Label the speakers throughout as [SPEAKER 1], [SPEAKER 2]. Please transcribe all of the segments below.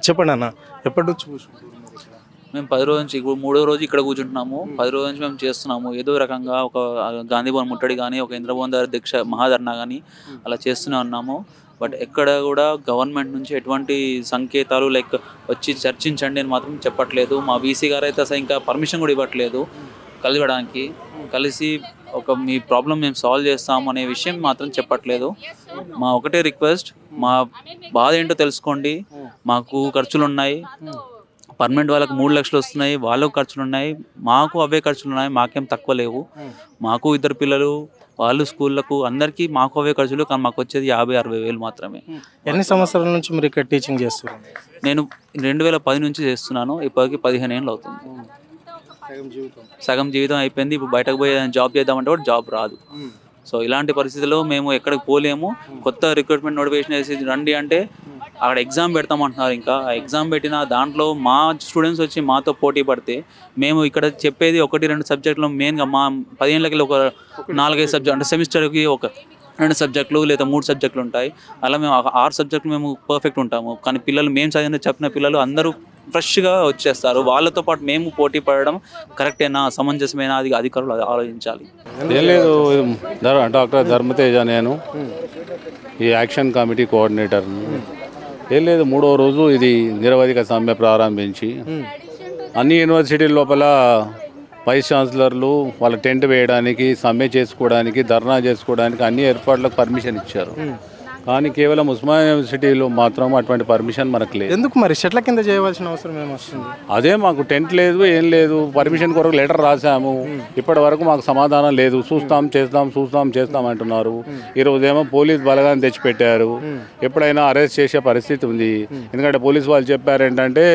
[SPEAKER 1] చెప్పండి అన్న, ఎప్పటి నుంచి కూర్చుంటున్నారు ఇక్కడ?
[SPEAKER 2] మేము 10 రోజుల నుంచి ఇప్పుడు 3వ రోజు ఇక్కడ కూర్చుంటున్నాము. 10 రోజుల నుంచి మేము చేస్తున్నాము. ఏదో రకంగా ఒక గాంధీ భవన్ ముట్టడి కానీ, ఒక ఇంద్రభవన్ దగ్గర దీక్ష మహాధర్నా కానీ అలా చేస్తూనే ఉన్నాము. బట్ ఎక్కడ కూడా గవర్నమెంట్ నుంచి ఎటువంటి సంకేతాలు లైక్ వచ్చి చర్చించండి అని మాత్రం చెప్పట్లేదు. మా వీసీ గారు అయితే అసలు ఇంకా పర్మిషన్ కూడా ఇవ్వట్లేదు కలవడానికి. కలిసి ఒక మీ ప్రాబ్లం మేము సాల్వ్ చేస్తాము అనే విషయం మాత్రం చెప్పట్లేదు. మా ఒకటే రిక్వెస్ట్, మా బాధ ఏంటో తెలుసుకోండి. మాకు ఖర్చులు ఉన్నాయి, పర్మనెంట్ వాళ్ళకి 3 లక్షలు వస్తున్నాయి, వాళ్ళకు ఖర్చులు ఉన్నాయి, మాకు అవే ఖర్చులు ఉన్నాయి. మాకేం తక్కువ లేవు. మాకు 2 పిల్లలు, వాళ్ళు స్కూళ్ళకు, అందరికీ మాకు అవే ఖర్చులు. కానీ మాకు వచ్చేది 50-60 వేలు మాత్రమే.
[SPEAKER 1] ఎన్ని సంవత్సరాల నుంచి మీరు ఇక్కడ టీచింగ్ చేస్తున్నారు?
[SPEAKER 2] నేను 2010 నుంచి చేస్తున్నాను. ఇప్పటికి 15 ఏళ్ళు అవుతుంది. సగం జీవితం అయిపోయింది. ఇప్పుడు బయటకు పోయి జాబ్ చేద్దామంటే కూడా జాబ్ రాదు. సో ఇలాంటి పరిస్థితుల్లో మేము ఎక్కడికి పోలేము. కొత్త రిక్రూట్మెంట్ నోటిఫికేషన్ వేసి రండి అంటే అక్కడ ఎగ్జామ్ పెడతామంటున్నారు. ఇంకా ఆ ఎగ్జామ్ పెట్టిన దాంట్లో మా స్టూడెంట్స్ వచ్చి మాతో పోటీ పడితే మేము ఇక్కడ చెప్పేది 1-2 సబ్జెక్టులు. మెయిన్గా మా 10 ఏళ్ళకి ఒక 4-5 సబ్జెక్ట్ అంటే సెమిస్టర్కి ఒక 2 సబ్జెక్టులు లేదా 3 సబ్జెక్టులు ఉంటాయి. అలా మేము 6 సబ్జెక్టులు మేము పర్ఫెక్ట్ ఉంటాము. కానీ పిల్లలు మేము చెప్పిన పిల్లలు అందరూ ఫ్రెష్గా వచ్చేస్తారు. వాళ్ళతో పాటు మేము పోటీ పడడం కరెక్టేనా, సమంజసమేనా, అది అధికారులు ఆలోచించాలి.
[SPEAKER 3] ఏం లేదు, డాక్టర్ ధర్మతేజ, నేను ఈ యాక్షన్ కమిటీ కోఆర్డినేటర్. ఏం లేదు, 3వ రోజు ఇది నిరవధిక సమ్మె ప్రారంభించి అన్ని యూనివర్సిటీల లోపల వైస్ ఛాన్సలర్లు వాళ్ళ టెంట్ వేయడానికి, సమ్మె చేసుకోవడానికి, ధర్నా చేసుకోవడానికి అన్ని ఏర్పాట్లకు పర్మిషన్ ఇచ్చారు. కానీ కేవలం ఉస్మానియా యూనివర్సిటీలో మాత్రం అటువంటి పర్మిషన్ మనకు లేదు.
[SPEAKER 1] ఎందుకు మరి చెట్ల కింద చేయవలసిన అవసరం ఏమొస్తుంది?
[SPEAKER 3] అదే, మాకు టెంట్ లేదు, ఏం లేదు. పర్మిషన్ కొరకు లెటర్ రాసాము, ఇప్పటి వరకు మాకు సమాధానం లేదు. చూస్తాం అంటున్నారు. ఈరోజేమో పోలీస్ బలగాన్ని తెచ్చిపెట్టారు. ఎప్పుడైనా అరెస్ట్ చేసే పరిస్థితి ఉంది. ఎందుకంటే పోలీసు వాళ్ళు చెప్పారు ఏంటంటే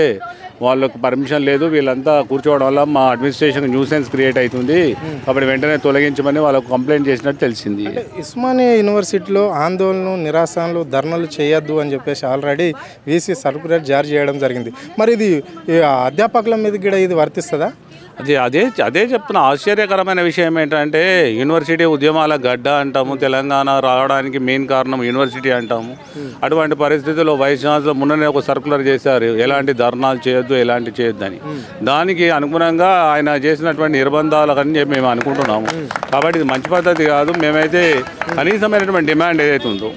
[SPEAKER 3] వాళ్ళకు పర్మిషన్ లేదు, వీళ్ళంతా కూర్చోవడం వల్ల మా అడ్మినిస్ట్రేషన్ న్యూసెన్స్ క్రియేట్ అవుతుంది, కాబట్టి వెంటనే తొలగించమని వాళ్ళకు కంప్లైంట్ చేసినట్టు తెలిసింది.
[SPEAKER 1] ఉస్మానియా యూనివర్సిటీలో ఆందోళన, నిరాశనలు, ధర్నాలు చేయొద్దు అని చెప్పేసి ఆల్రెడీ వీసీ సర్క్యులర్ జారీ చేయడం జరిగింది. మరి ఇది అధ్యాపకుల మీద కూడా ఇది వర్తిస్తుందా?
[SPEAKER 3] అదే చెప్తున్నా. ఆశ్చర్యకరమైన విషయం ఏంటంటే యూనివర్సిటీ ఉద్యమాల గడ్డ అంటాము, తెలంగాణ రావడానికి మెయిన్ కారణం యూనివర్సిటీ అంటాము. అటువంటి పరిస్థితుల్లో వైస్ ఛాన్సలర్ మొన్ననే ఒక సర్క్యులర్ చేశారు, ఎలాంటి ధర్నాలు చేయొద్దు, ఎలాంటి చేయొద్దని. దానికి అనుగుణంగా ఆయన చేసినటువంటి నిర్బంధాలకని మేము అనుకుంటున్నాము. కాబట్టి ఇది మంచి పద్ధతి కాదు. మేమైతే కనీసమైనటువంటి డిమాండ్ ఏదైతే ఉందో,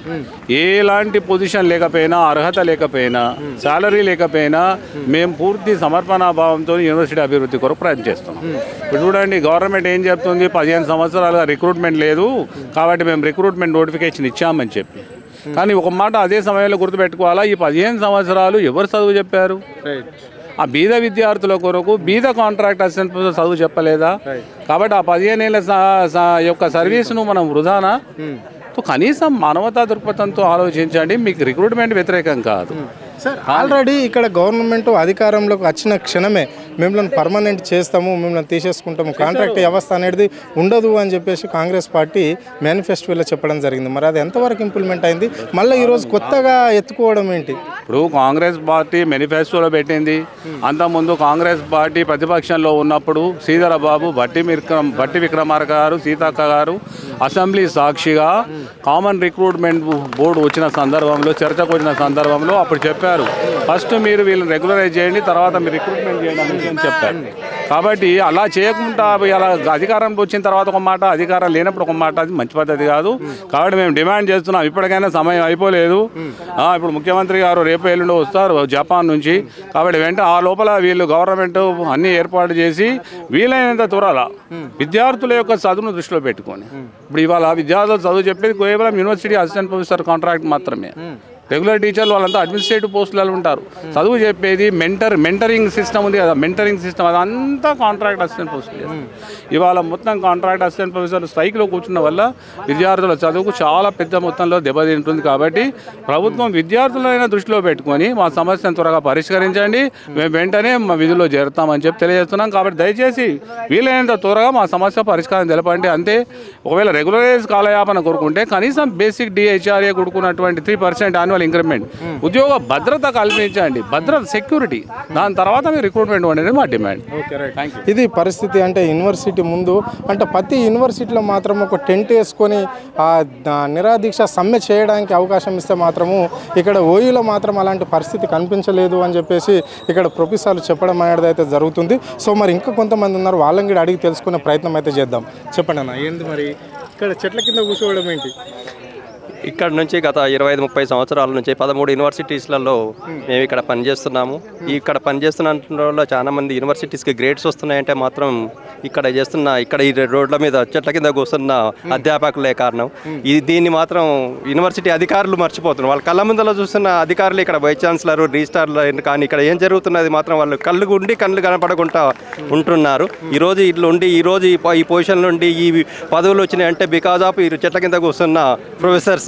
[SPEAKER 3] ఎలాంటి పొజిషన్ లేకపోయినా, అర్హత లేకపోయినా, శాలరీ లేకపోయినా మేము పూర్తి సమర్పణాభావంతో యూనివర్సిటీ అభివృద్ధి కొరకు ప్రయత్నం చేస్తున్నాం. ఇప్పుడు చూడండి, గవర్నమెంట్ ఏం చెప్తుంది, 15 సంవత్సరాలుగా రిక్రూట్మెంట్ లేదు, కాబట్టి మేము రిక్రూట్మెంట్ నోటిఫికేషన్ ఇచ్చామని చెప్పి. కానీ ఒక మాట అదే సమయంలో గుర్తుపెట్టుకోవాలా, ఈ 15 సంవత్సరాలు ఎవరు చదువు చెప్పారు? ఆ బీద విద్యార్థుల కొరకు బీద కాంట్రాక్ట్ అసిస్టెంట్ చదువు చెప్పలేదా? కాబట్టి ఆ 15 ఏళ్ళ యొక్క సర్వీస్ను మనం వృధానా? కనీసం మానవతా దృక్పథంతో ఆలోచించండి. మీకు రిక్రూట్మెంట్ వ్యతిరేకం కాదు
[SPEAKER 1] సార్. ఆల్రెడీ ఇక్కడ గవర్నమెంట్ అధికారంలోకి వచ్చిన క్షణమే మిమ్మల్ని పర్మనెంట్ చేస్తాము, మిమ్మల్ని తీసేసుకుంటాము, కాంట్రాక్ట్ వ్యవస్థ అనేది ఉండదు అని చెప్పేసి కాంగ్రెస్ పార్టీ మేనిఫెస్టోలో చెప్పడం జరిగింది. మరి అది ఎంతవరకు ఇంప్లిమెంట్ అయింది? మళ్ళీ ఈరోజు కొత్తగా ఎత్తుకోవడం ఏంటి?
[SPEAKER 3] ఇప్పుడు కాంగ్రెస్ పార్టీ మేనిఫెస్టోలో పెట్టింది. అంతకుముందు కాంగ్రెస్ పార్టీ ప్రతిపక్షంలో ఉన్నప్పుడు శ్రీధర బాబు, భట్టి విక్రమార్క గారు, సీతక్క గారు అసెంబ్లీ సాక్షిగా కామన్ రిక్రూట్మెంట్ బోర్డు వచ్చిన సందర్భంలో, చర్చకు వచ్చిన సందర్భంలో అప్పుడు చెప్పారు, ఫస్ట్ మీరు వీళ్ళని రెగ్యులరైజ్ చేయండి, తర్వాత మీరు రిక్రూట్మెంట్ చేయండి అని చెప్పారు. కాబట్టి అలా చేయకుండా అలా అధికారంలో వచ్చిన తర్వాత ఒక మాట, అధికారం లేనప్పుడు ఒక మాట, అది మంచి పద్ధతి కాదు. కాబట్టి మేము డిమాండ్ చేస్తున్నాం, ఇప్పటికైనా సమయం అయిపోలేదు. ఇప్పుడు ముఖ్యమంత్రి గారు రేపు ఎల్లుండి వస్తారు జపాన్ నుంచి. కాబట్టి వెంటనే ఆ లోపల వీళ్ళు గవర్నమెంట్ అన్ని ఏర్పాటు చేసి వీలైనంత త్వరగా విద్యార్థుల యొక్క చదువును దృష్టిలో పెట్టుకొని, ఇప్పుడు ఇవాళ విద్యార్థులు చదువు చెప్పేది కేవలం యూనివర్సిటీ అసిస్టెంట్ ప్రొఫెసర్ కాంట్రాక్ట్ మాత్రమే. రెగ్యులర్ టీచర్లు వాళ్ళంతా అడ్మినిస్ట్రేటివ్ పోస్టులలో ఉంటారు. చదువు చెప్పేది మెంటరింగ్ సిస్టమ్ ఉంది కదా, మెంటరింగ్ సిస్టమ్ అదంతా కాంట్రాక్ట్ అసిస్టెంట్ పోస్టులు. ఇవాళ మొత్తం కాంట్రాక్ట్ అసిస్టెంట్ ప్రొఫెసర్ స్ట్రైక్లో కూర్చున్న వల్ల విద్యార్థుల చదువుకు చాలా పెద్ద మొత్తంలో దెబ్బతింటుంది. కాబట్టి ప్రభుత్వం విద్యార్థులైనా దృష్టిలో పెట్టుకొని మా సమస్యను త్వరగా పరిష్కరించండి, మేము వెంటనే మా విధుల్లో చేరుతామని చెప్పి తెలియజేస్తున్నాం. కాబట్టి దయచేసి వీలైనంత త్వరగా మా సమస్య పరిష్కారం తెలపండి. అంతే. ఒకవేళ రెగ్యులరైజ్ కాలయాపన కోరుకుంటే కనీసం బేసిక్ డిహెచ్ఆర్ఏ కొడుకున్నటువంటి 3% యాన్యువల్ ఇంక్రిమెంట్, ఉద్యోగ భద్రత కల్పించండి, భద్రత సెక్యూరిటీ, దాని తర్వాత మీరు రిక్రూట్మెంట్ అనేది మా డిమాండ్.
[SPEAKER 1] ఇది పరిస్థితి. అంటే యూనివర్సిటీ ముందు అంటే ప్రతి యూనివర్సిటీలో మాత్రం ఒక టెంట్ వేసుకొని నిరాదీక్ష సమ్మె చేయడానికి అవకాశం ఇస్తే మాత్రము ఇక్కడ ఓయూలో మాత్రం అలాంటి పరిస్థితి కనిపించలేదు అని చెప్పేసి ఇక్కడ ప్రొఫెసర్లు చెప్పడం అనేది అయితే జరుగుతుంది. సో మరి ఇంకా కొంతమంది ఉన్నారు, వాళ్ళని కూడా అడిగి తెలుసుకునే ప్రయత్నం అయితే చేద్దాం. చెప్పండి అన్న, ఏంది మరి ఇక్కడ చెట్ల కింద కూర్చోవడం ఏంటి?
[SPEAKER 4] ఇక్కడ నుంచి గత 25-30 సంవత్సరాల నుంచి 13 యూనివర్సిటీస్లలో మేము ఇక్కడ పనిచేస్తున్నాము. ఇక్కడ పనిచేస్తున్న చాలామంది యూనివర్సిటీస్కి గ్రేడ్స్ వస్తున్నాయంటే మాత్రం ఇక్కడ ఈ రోడ్ల మీద చెట్ల కింద కూర్చున్న అధ్యాపకులే కారణం. దీన్ని మాత్రం యూనివర్సిటీ అధికారులు మర్చిపోతున్నారు. వాళ్ళ కళ్ళ ముందర చూస్తున్న అధికారులు ఇక్కడ వైస్ ఛాన్సలర్, రిజిస్ట్రార్లు, కానీ ఇక్కడ ఏం జరుగుతున్నది మాత్రం వాళ్ళు కళ్ళు కనపడకుండా ఉంటున్నారు. ఈరోజు ఇట్లా ఉండి ఈరోజు ఈ పొజిషన్ నుండి ఈ పదవులు వచ్చినాయి అంటే బికాజ్ ఆఫ్ ఈ చెట్ల కింద కూర్చున్న ప్రొఫెసర్స్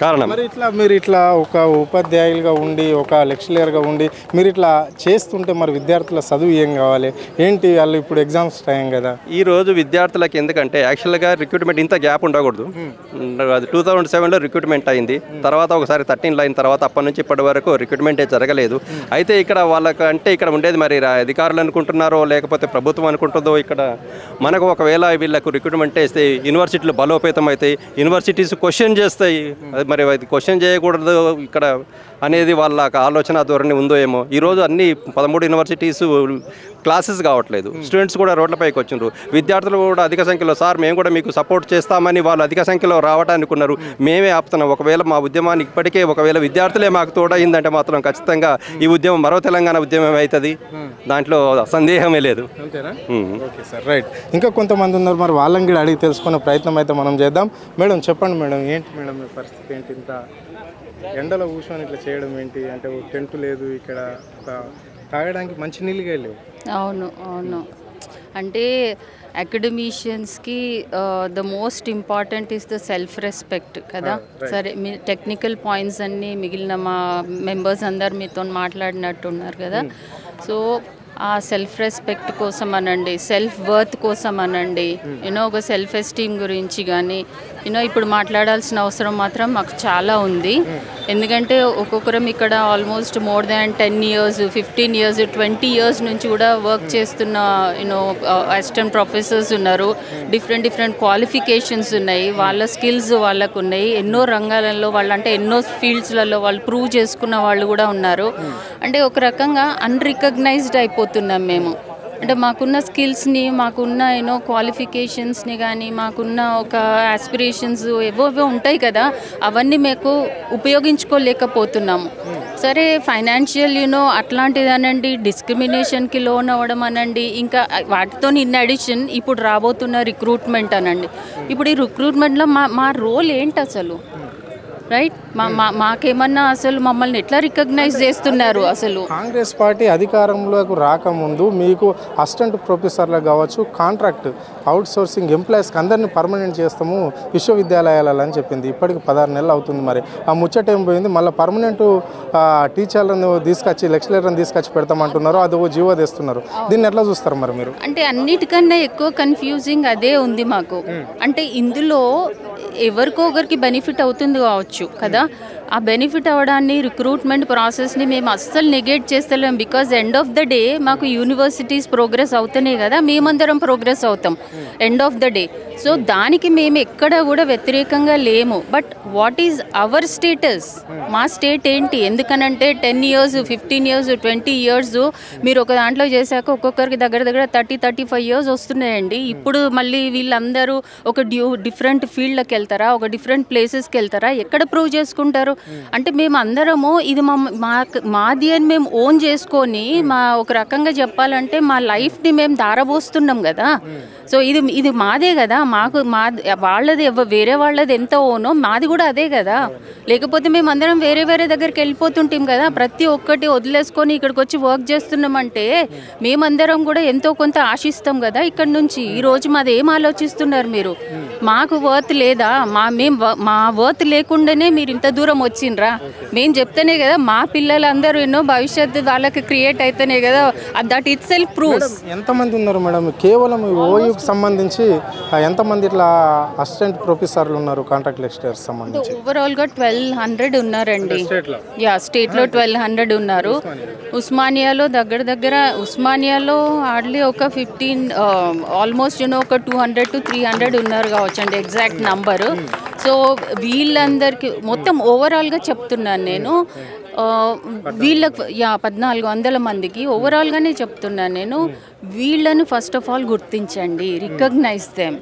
[SPEAKER 4] కారణం.
[SPEAKER 1] మరి మీరు ఇట్లా ఒక ఉపాధ్యాయులుగా ఉండి, ఒక లెక్చరర్గా ఉండి మీరు ఇట్లా చేస్తుంటే మరి విద్యార్థుల చదువు ఏం కావాలి ఏంటి? వాళ్ళు ఇప్పుడు ఎగ్జామ్స్ టైం కదా.
[SPEAKER 4] ఈ రోజు విద్యార్థులకి ఎందుకంటే యాక్చువల్గా రిక్రూట్మెంట్ ఇంత గ్యాప్ ఉండకూడదు. 2007లో రిక్రూట్మెంట్ అయింది, తర్వాత ఒకసారి 13 అయిన తర్వాత అప్పటి నుంచి ఇప్పటి వరకు రిక్రూట్మెంటే జరగలేదు. అయితే ఇక్కడ వాళ్ళకంటే ఇక్కడ ఉండేది మరి అధికారులు అనుకుంటున్నారో లేకపోతే ప్రభుత్వం అనుకుంటుందో, ఇక్కడ మనకు ఒకవేళ వీళ్ళకు రిక్రూట్మెంట్ వేస్తే యూనివర్సిటీలు బలోపేతం అవుతాయి, యూనివర్సిటీస్ క్వశ్చన్ చేస్తాయి. మరి అది క్వశ్చన్ చేయకూడదు ఇక్కడ అనేది వాళ్ళ ఆలోచన ధోరణి ఉందో ఏమో. ఈరోజు అన్ని 13 యూనివర్సిటీస్ క్లాసెస్ కావట్లేదు, స్టూడెంట్స్ కూడా రోడ్లపైకి వచ్చిండ్రు, విద్యార్థులు కూడా అధిక సంఖ్యలో సార్ మేము కూడా మీకు సపోర్ట్ చేస్తామని వాళ్ళు అధిక సంఖ్యలో రావడానికి ఉన్నారు. మేమే ఆపుతున్నాం. ఒకవేళ మా ఉద్యమాన్ని ఇప్పటికే ఒకవేళ విద్యార్థులే మాకు తోడైందంటే మాత్రం ఖచ్చితంగా ఈ ఉద్యమం మరో తెలంగాణ ఉద్యమం అవుతుంది, దాంట్లో సందేహమే లేదు.
[SPEAKER 1] Okay sir, right. ఇంకా కొంతమంది ఉన్నారు, మరి వాళ్ళని కూడా అడిగి తెలుసుకునే ప్రయత్నం అయితే మనం చేద్దాం. మేడం చెప్పండి మేడం, ఏంటి మేడం మీ పరిస్థితి ఏంటి? ఇంత ఎండలో కూర్చొని ఇట్లా చేయడం ఏంటి? అంటే టెంట్ లేదు ఇక్కడ, తాగడానికి మంచి నీళ్ళుగా లేవు.
[SPEAKER 5] అవును అంటే అకాడమిషియన్స్కి the most important is the self respect కదా. సరే, మీ టెక్నికల్ పాయింట్స్ అన్నీ మిగిలిన మా మెంబర్స్ అందరు మీతో మాట్లాడినట్టున్నారు కదా. సో ఆ సెల్ఫ్ రెస్పెక్ట్ కోసం అనండి, సెల్ఫ్ వర్త్ కోసం అనండి, ఒక సెల్ఫ్ ఎస్టీమ్ గురించి కానీ ఇప్పుడు మాట్లాడాల్సిన అవసరం మాత్రం మాకు చాలా ఉంది. ఎందుకంటే ఒక్కొక్కరం ఇక్కడ almost more than 10 years, 15 years, 20 years నుంచి కూడా వర్క్ చేస్తున్న అసిస్టెంట్ ప్రొఫెసర్స్ ఉన్నారు. డిఫరెంట్ క్వాలిఫికేషన్స్ ఉన్నాయి, వాళ్ళ స్కిల్స్ వాళ్ళకు ఉన్నాయి. ఎన్నో రంగాలలో వాళ్ళు అంటే ఎన్నో ఫీల్డ్స్లలో వాళ్ళు ప్రూవ్ చేసుకున్న వాళ్ళు కూడా ఉన్నారు. అంటే ఒక రకంగా అన్రికగ్నైజ్డ్ అయిపోతున్నాం మేము. అంటే మాకున్న స్కిల్స్ని, మాకున్న క్వాలిఫికేషన్స్ని కానీ, మాకున్న ఒక ఆస్పిరేషన్స్ ఏవో ఉంటాయి కదా, అవన్నీ మీకు ఉపయోగించుకోలేకపోతున్నాము. సరే, ఫైనాన్షియల్ అట్లాంటిది అనండి, డిస్క్రిమినేషన్కి లోన్ అవ్వడం అనండి, ఇంకా వాటితో ఇన్ అడిషన్ ఇప్పుడు రాబోతున్న రిక్రూట్మెంట్ అనండి. ఇప్పుడు ఈ రిక్రూట్మెంట్లో మా రోల్ ఏంటి అసలు? రైట్, మాకేమన్నా అసలు మమ్మల్ని ఎట్లా రికగ్నైజ్ చేస్తున్నారు? అసలు
[SPEAKER 1] కాంగ్రెస్ పార్టీ అధికారంలోకి రాకముందు మీకు అసిస్టెంట్ ప్రొఫెసర్లకు కావచ్చు, కాంట్రాక్ట్ అవుట్ సోర్సింగ్ ఎంప్లాయీస్కి అందరినీ పర్మనెంట్ చేస్తాము విశ్వవిద్యాలయాలలో అని చెప్పింది. ఇప్పటికి 16 నెలలు అవుతుంది. మరి ఆ ముచ్చట ఏం పోయింది? మళ్ళీ పర్మనెంట్ టీచర్లను తీసుకొచ్చి, లెక్చరర్లను తీసుకొచ్చి పెడతామంటున్నారు, అది ఓ జీవో తెస్తున్నారు. దీన్ని ఎట్లా చూస్తారు మరి మీరు?
[SPEAKER 5] అంటే అన్నిటికన్నా ఎక్కువ కన్ఫ్యూజింగ్ అదే ఉంది మాకు. అంటే ఇందులో ఎవరికో ఒకరికి బెనిఫిట్ అవుతుంది కావచ్చు కదా. ఆ బెనిఫిట్ అవ్వడాన్ని, రిక్రూట్మెంట్ ప్రాసెస్ని మేము అస్సలు నెగెట్ చేస్తలేం. Because end of the day మాకు యూనివర్సిటీస్ ప్రోగ్రెస్ అవుతానే కదా మేమందరం ప్రోగ్రెస్ అవుతాం end of the day. So దానికి మేము ఎక్కడ కూడా వ్యతిరేకంగా లేము. But what is our status? మా స్టేట్ ఏంటి? ఎందుకనంటే 10 years, 15 years, 20 years మీరు ఒక దాంట్లో చేశాక ఒక్కొక్కరికి దగ్గర 30-35 years వస్తున్నాయండి. ఇప్పుడు మళ్ళీ వీళ్ళందరూ ఒక డిఫరెంట్ ఫీల్డ్కి వెళ్తారా, ఒక డిఫరెంట్ ప్లేసెస్కి వెళ్తారా? ఎక్కడ ప్రూవ్ చేసుకుంటారు? అంటే మేము అందరము ఇది మాది అని మేము ఓన్ చేసుకొని, మా ఒక రకంగా చెప్పాలంటే మా లైఫ్ని మేము దారబోస్తున్నాం కదా. సో ఇది మాదే కదా. వాళ్ళది వేరే వాళ్ళది ఎంత ఓనో మాది కూడా అదే కదా. లేకపోతే మేము అందరం వేరే దగ్గరికి వెళ్ళిపోతుంటాం కదా. ప్రతి ఒక్కటి వదిలేసుకొని ఇక్కడికి వచ్చి వర్క్ చేస్తున్నామంటే మేమందరం కూడా ఎంతో కొంత ఆశిస్తాం కదా ఇక్కడ నుంచి. ఈరోజు మాది ఏం ఆలోచిస్తున్నారు మీరు? మాకు వర్త్ లేదా? మా వర్త్ లేకుండానే మీరు ఇంత దూరం వచ్చిండ్రా? మేము చెప్తేనే కదా మా పిల్లలందరూ భవిష్యత్తు వాళ్ళకి క్రియేట్ అయితేనే కదా. That it self proves.
[SPEAKER 1] ఎంతమంది ఉన్నారు మేడం కేవలం ఓయూకి సంబంధించి ఎంతమంది ఇట్లా అసిస్టెంట్ ప్రొఫెసర్లు ఉన్నారు కాంట్రాక్ట్ లెక్చరర్స్ సంబంధించి?
[SPEAKER 5] ఓవరాల్గా 1200 ఉన్నారండి. స్టేట్లో 1200 ఉన్నారు. ఉస్మానియాలో దగ్గర ఉస్మానియాలో హార్డ్లీ ఒక 15 ఆల్మోస్ట్ ఒక 200 to 300 ఉన్నారు కావచ్చండి ఎగ్జాక్ట్ నంబరు. సో వీళ్ళందరికీ మొత్తం ఓవరాల్గా చెప్తున్నాను నేను, వీళ్ళకు 1400 మందికి ఓవరాల్గానే చెప్తున్నాను నేను. వీళ్ళని ఫస్ట్ ఆఫ్ ఆల్ గుర్తించండి, రికగ్నైజ్ దెమ్,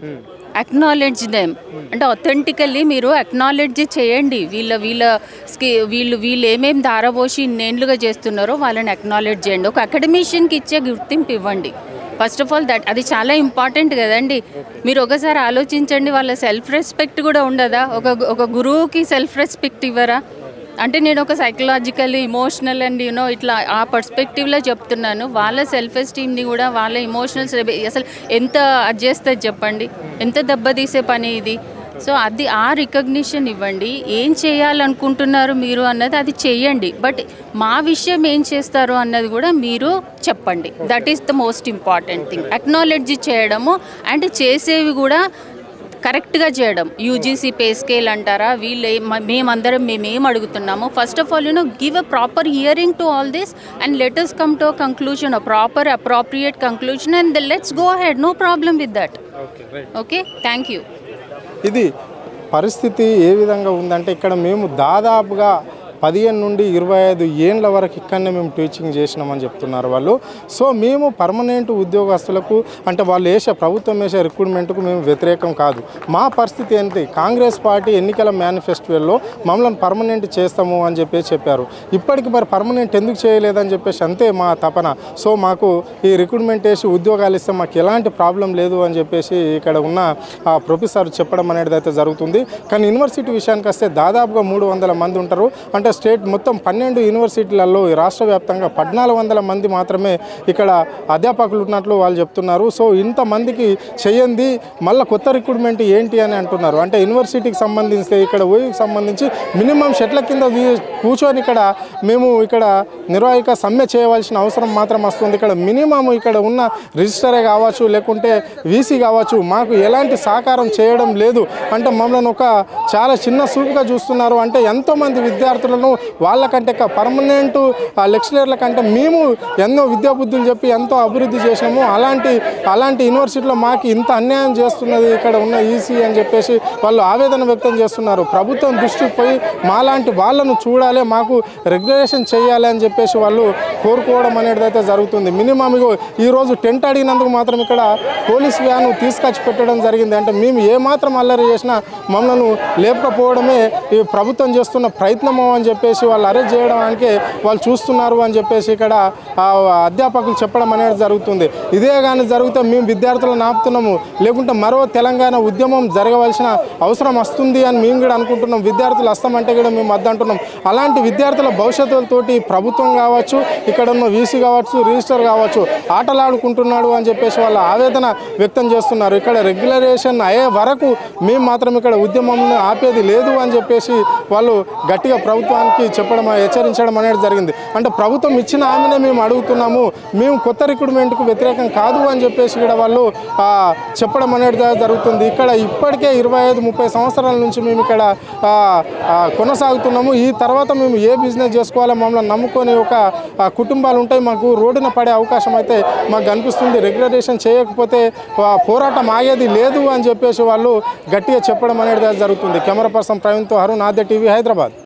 [SPEAKER 5] అక్నాలెడ్జ్ దెమ్. అంటే అథెంటికల్లీ మీరు అక్నాలెడ్జ్ చేయండి. వీళ్ళు ఏమేమి ధారపోసి ఇన్నేళ్ళుగా చేస్తున్నారో వాళ్ళని అక్నాలెడ్జ్ చేయండి. ఒక అకాడమిషియన్కి ఇచ్చే గుర్తింపు ఇవ్వండి ఫస్ట్ ఆఫ్ ఆల్. అది చాలా ఇంపార్టెంట్ కదండి. మీరు ఒకసారి ఆలోచించండి, వాళ్ళ సెల్ఫ్ రెస్పెక్ట్ కూడా ఉండదా? ఒక గురువుకి సెల్ఫ్ రెస్పెక్ట్ ఇవ్వరా? అంటే నేను ఒక సైకలాజికల్, ఇమోషనల్ అండ్ ఇట్లా ఆ పర్స్పెక్టివ్లో చెప్తున్నాను. వాళ్ళ సెల్ఫ్ ఎస్టీమ్ని కూడా, వాళ్ళ ఇమోషనల్స్ అసలు ఎంత అడ్జేస్తుంది చెప్పండి? ఎంత దెబ్బతీసే పని ఇది. సో అది ఆ రికగ్నిషన్ ఇవ్వండి. ఏం చేయాలనుకుంటున్నారు మీరు అన్నది అది చేయండి, బట్ మా విషయం ఏం చేస్తారు అన్నది కూడా మీరు చెప్పండి. That is the most important thing. Acknowledge చేయడము అండ్ చేసేవి కూడా కరెక్ట్గా చేయడం. యూజీసీ పే స్కేల్ అంటారా, మేమేం అడుగుతున్నాము? First of all give a proper hearing to all this and let us come to a conclusion, a proper appropriate conclusion, and then let's go ahead. No problem with that. Okay, thank you.
[SPEAKER 1] ఇది పరిస్థితి ఏ విధంగా ఉందంటే, ఇక్కడ మేము దాదాపుగా 15 నుండి 25 ఏండ్ల వరకు ఇక్కడనే మేము టీచింగ్ చేసినామని చెప్తున్నారు వాళ్ళు. సో మేము పర్మనెంట్ ఉద్యోగస్తులకు అంటే వాళ్ళు ప్రభుత్వం వేసే రిక్రూట్మెంట్కు మేము వ్యతిరేకం కాదు. మా పరిస్థితి ఏంటి, కాంగ్రెస్ పార్టీ ఎన్నికల మేనిఫెస్టోలో మమ్మల్ని పర్మనెంట్ చేస్తాము అని చెప్పారు. ఇప్పటికి మరి పర్మనెంట్ ఎందుకు చేయలేదని చెప్పేసి అంతే మా తపన. సో మాకు ఈ రిక్రూట్మెంట్ వేసి ఉద్యోగాలు ఇస్తే మాకు ఎలాంటి ప్రాబ్లం లేదు అని చెప్పేసి ఇక్కడ ఉన్న ప్రొఫెసర్ చెప్పడం అనేది అయితే జరుగుతుంది. కానీ యూనివర్సిటీ విషయానికి వస్తే దాదాపుగా 300 మంది ఉంటారు. అంటే స్టేట్ మొత్తం 12 యూనివర్సిటీలలో రాష్ట్ర వ్యాప్తంగా 1400 మంది మాత్రమే ఇక్కడ అధ్యాపకులు ఉన్నట్లు వాళ్ళు చెప్తున్నారు. సో ఇంతమందికి చేయండి మళ్ళీ కొత్త రిక్రూట్మెంట్ ఏంటి అని అంటున్నారు. అంటే యూనివర్సిటీకి సంబంధించి ఇక్కడ ఓయూకి సంబంధించి మినిమం షెట్ల కింద కూర్చొని మేము ఇక్కడ నిర్వాహిక సమ్మె చేయవలసిన అవసరం మాత్రం వస్తుంది. ఇక్కడ మినిమం ఇక్కడ ఉన్న రిజిస్టరే కావచ్చు, లేకుంటే వీసీ కావచ్చు, మాకు ఎలాంటి సహకారం చేయడం లేదు. అంటే మమ్మల్ని ఒక చాలా చిన్న చూపుగా చూస్తున్నారు. అంటే ఎంతోమంది విద్యార్థులను వాళ్ళకంటే పర్మనెంట్ లెక్చరర్ల కంటే మేము ఎన్నో విద్యాబుద్ధులు చెప్పి ఎంతో అభివృద్ధి చేసినాము. అలాంటి యూనివర్సిటీలో మాకు ఇంత అన్యాయం చేస్తున్నది ఇక్కడ ఉన్న ఈసీ అని చెప్పేసి వాళ్ళు ఆవేదన వ్యక్తం చేస్తున్నారు. ప్రభుత్వం దృష్టికి పోయి మాలాంటి వాళ్ళను చూడాలి, మాకు రెగ్యులేషన్ చేయాలి అని చెప్పేసి వాళ్ళు కోరుకోవడం అనేది అయితే జరుగుతుంది. మినిమం ఈరోజు టెంట్ అడిగినందుకు మాత్రం ఇక్కడ పోలీస్ వ్యాను తీసుకొచ్చి పెట్టడం జరిగింది. అంటే మేము ఏమాత్రం అల్లరి చేసినా మమ్మల్ని లేపకపోవడమే ఈ ప్రభుత్వం చేస్తున్న ప్రయత్నము అని చెప్పేసి వాళ్ళు అరెస్ట్ చేయడానికి వాళ్ళు చూస్తున్నారు అని చెప్పేసి ఇక్కడ అధ్యాపకులు చెప్పడం అనేది జరుగుతుంది. ఇదే కానీ జరిగితే మేము విద్యార్థులను ఆపుతున్నాము, లేకుంటే మరో తెలంగాణ ఉద్యమం జరగవలసిన అవసరం వస్తుంది అని మేము కూడా అనుకుంటున్నాం. విద్యార్థులు వస్తామంటే కూడా మేము వద్దంటున్నాం. అలాంటి విద్యార్థుల భవిష్యత్తులతోటి ప్రభుత్వం కావచ్చు, ఇక్కడ ఉన్న వీసీ కావచ్చు, రిజిస్టర్ కావచ్చు ఆటలాడుకుంటున్నాడు అని చెప్పేసి వాళ్ళు ఆవేదన వ్యక్తం చేస్తున్నారు. ఇక్కడ రెగ్యులరేషన్ అయ్యే వరకు మేము మాత్రం ఇక్కడ ఉద్యమం ఆపేది లేదు అని చెప్పేసి వాళ్ళు గట్టిగా ప్రభుత్వానికి హెచ్చరించడం అనేది జరిగింది. అంటే ప్రభుత్వం ఇచ్చిన హామీనే మేము అడుగుతున్నాము, మేము కొత్త రిక్రూట్మెంట్కు వ్యతిరేకం కాదు అని చెప్పేసి కూడా వాళ్ళు చెప్పడం అనేది జరుగుతుంది. ఇక్కడ ఇప్పటికే 25-30 సంవత్సరాల నుంచి మేము ఇక్కడ కొనసాగుతున్నాము. ఈ తర్వాత మేము ఏ బిజినెస్ చేసుకోవాలో మమ్మల్ని నమ్ముకొని ఒక కుటుంబాలు ఉంటాయి, మాకు రోడ్డున పడే అవకాశం అయితే మాకు కనిపిస్తుంది. రెగ్యులరేషన్ చేయకపోతే పోరాటం ఆగేది లేదు అని చెప్పేసి వాళ్ళు గట్టిగా చెప్పడం అనేది జరుగుతుంది. కెమెరా పర్సన్ ప్రవీణ్తో అరుణ్, ఆద్య టీవీ, హైదరాబాద్.